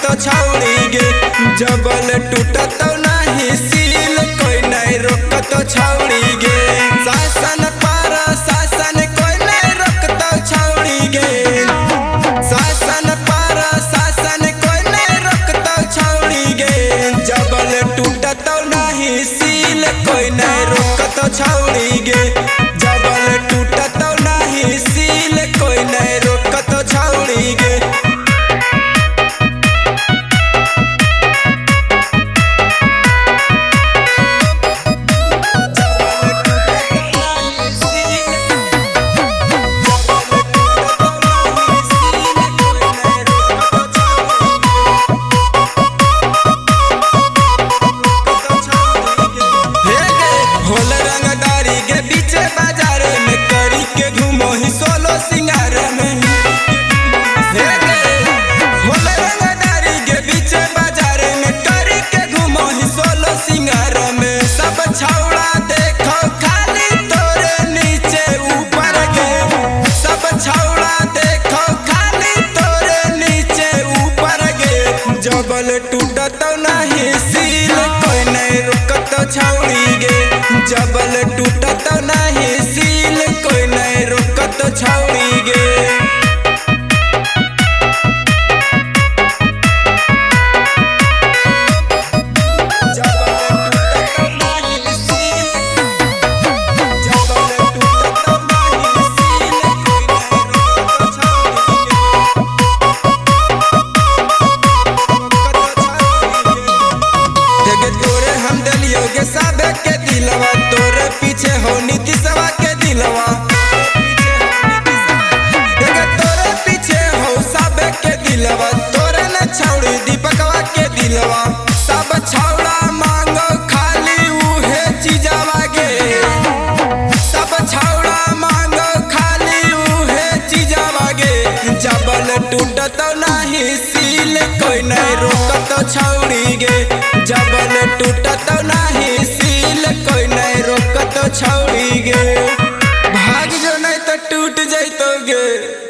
रोकत छौड़ी गे। जबल टूटत नहीं सील कोई नहीं रोकत छौड़ी गे। शासन पर शासन कोई नहीं रोकत छौड़ी गे। शासन पर शासन कोई नहीं रोकत छौड़ी गे। जबल टूटत नहीं सील कोई नहीं रोकत छौड़ी गे। जबल टूटत नहीं सील कोई नहीं रोकत छौड़ी गे। होल रंगदारी के पीछे बाजार में करी के घूमो ही सोलो सिंगार में। होल रंगदारी के पीछे बाजार में करी के घूमो ही सोलो सिंगार में। सब छौड़ा देखो खाली तोरे नीचे ऊपर गे। सब छौड़ा देखो खाली तोरे नीचे ऊपर गे। जबल टूटत नहीं सील कोई नहीं रोकत छौड़ी गे। जबल टूटत नहीं सील कोई नहीं रोकत छौड़ी गे। सबे के दिलवा तोरे पीछे हो नीतीशवा के दिलवा। तोरे पीछे हो सबे के दिलवा तोरे न छौड़ी दीपकवा के दिलवा। सब छौड़ा मांगो खाली उहे चीजवा गे। सब छौड़ा मांगो खाली उहे चीजवा गे। जबल टूटत नहीं सील कोई नहीं रोकत छौड़ी गे। जबल टूटत नहीं सील कोई नहीं रोकत छौड़ी गे। भाग जो नहीं तो टूट जाइतो गे।